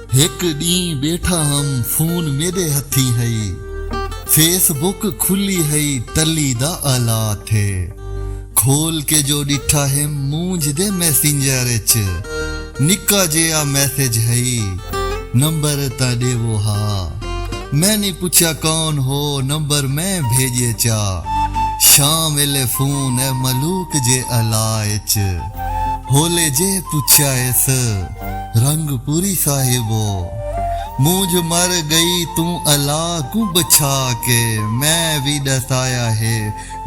एक डी बैठा हम फोन मेरे हथी है, फेसबुक खुली है टली दा आला थे, खोल के जो डिठा है मूंझ दे मैसेंजर च निक्का जिहा मैसेज है, नंबर ता देवो हा, मैंने पूछा कौन हो, नंबर मैं भेजे चा, शाम वेले फोन है मलूक जे अलाच, होले जे पूछा एस रंग पूरी साहिबो, मूंझ मर गई तू अला को बचा के, मैं भी दसाया है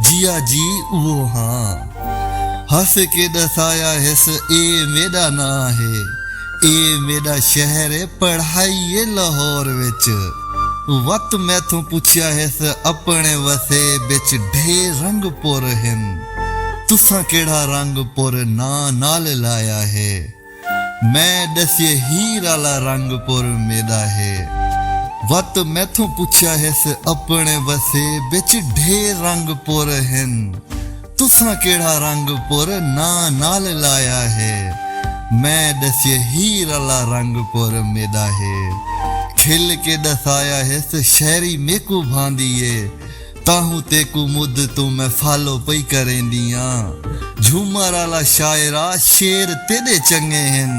जिया जी वो हाँ, हंस के दसाया हैस ए मेरा ना है, ए मेरा शहर है पढ़ाई ये लाहौर विच, वत मैथों पूछया हैस अपने वसे बिच ढेर रंग पुर हिन, तुसा केड़ा रंग पुर ना नाल लाया है, मैं दसिए हीर वाला रंग पुर मेरा है, वत मैथों पूछया हैस अपने वसे बिच ढेर रंग पुर हिन, तुसा केड़ा रंग पुर ना नाल लाया है, मैं दसिए हीर वाला रंग पुर मेरा है, खिल के दसाया हैस शहरी मेकू भांदिए, ताहू तेकू मुद तू मैं फालो पई करेंदियां, झूमर वाला शायरा शेर तेरे चंगे हिन,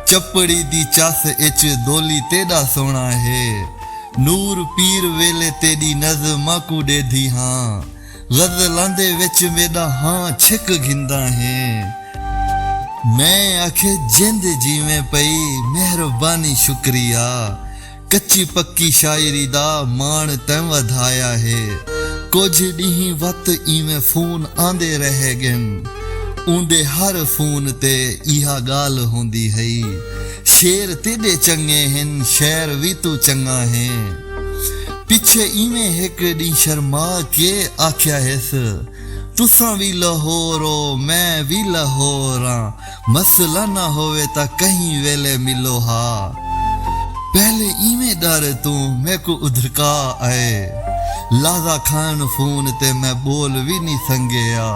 चपड़ी दी चस इच दोली तेरा सोना है, नूर पीर वेले तेरी नज़मा को दे दी हाँ, गज़लां दे विच मेरा हाँ छिक घिंदा है, मैं आखे जिंद जीवे पई मेहरबानी शुक्रिया, कच्ची पक्की शायरी दा मान तैं वधाया है, कुछ ॾींहं वत इवें फोन आंदे रह गन, ऊंदे हर फोन ते इहा गाल होंदी है, शेर तेरे चंगे हिन शहर भी तू चंगा है, पिछे इवें एक ॾींहुं शर्मा के आख्या हैस, तुसा भी लाहौरो मैं भी लाहौरा, मसला ना होवे ता कहीं वेले मिलो हा, पहले इवें डर तू मैं को उधरका आए, लाजा खान फोन ते मैं बोल भी नहीं संगया,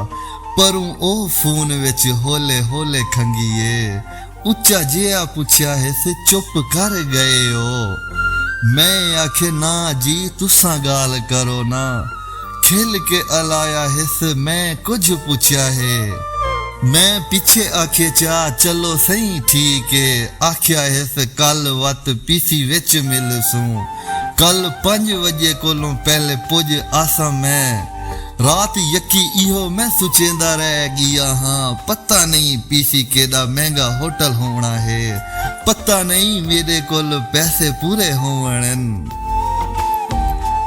परूं ओ फोन विच होले होले खंगिए, उच्चा जिया पूछया है से चुप कर गए हो, मैं आखे ना जी तुसा गाल करो ना, खिल के अलाया है से मैं कुछ पूछया है, मैं पीछे आखे चा चलो सही ठीक है, आख्या है से कल वत पीसी विच मिलसूं, कल 5 बजे कोलों पहले पुज आसा मैं, रात यकी इहो मैं सुचेंदा रह गया हाँ, पता नहीं पीसी केदा महंगा होटल होना है, पता नहीं मेरे कोल पैसे पूरे होवणन,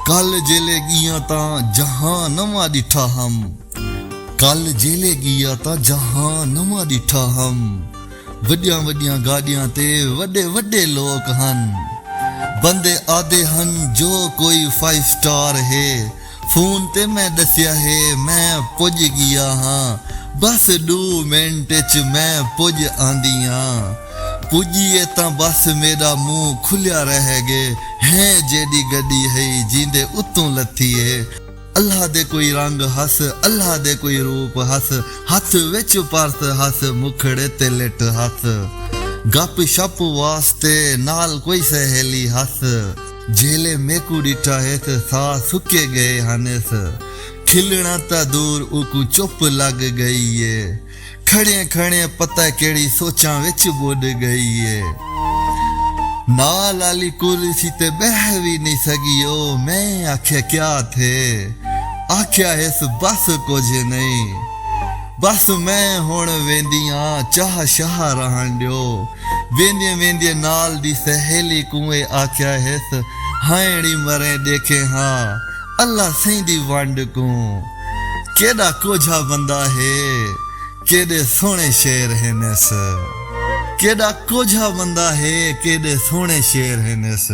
कल जेले गिया ता जहां नवा डिठा हम, कल जेले गिया ता जहां नवा डिठा हम, वड्डियां वड्डियां गाड़ियां ते वड्डे वड्डे लोग हन, बंदे आदे हन जो कोई 5 स्टार है, फोन ते मैं दसिया है मैं पुज गया हाँ, बस 2 मिनट च मैं पुज आंदिया, पुजिए ता बस मेरा मुंह खुलिया रह गए, है जेडी गड्डी है जिंदे उत्तों लथी है, अल्लाह दे कोई रंग हस, अल्लाह दे कोई रूप हस, हथ विच पर्स हस, मुखड़े ते लिट हस, गप शप वास्ते नाल कोई सहेली हस, जेले मेकू डिठा है सा सुके गए हनस, खिलना ता दूर उकू चुप लग गई है, खड़े खड़े पता केड़ी सोचा विच बुड़ गई है, नाल आली कुर्सी ते बह भी नहीं सगियो, मैं आख्या क्या थे, आख्या है बस कुछ नहीं, बस मैं हुण वेंदियां चाह शाह रहन दियो, वेंदे वेंदे नाल दी सहेली कुए आख्या है हायड़ी मरे देखे हाँ, अल्लाह सही वंड को, केड़ा कोझा बंदा है, केड़े सोने शेर है नस, केड़ा कोझा बंदा है, केड़े सोने शेर है नस।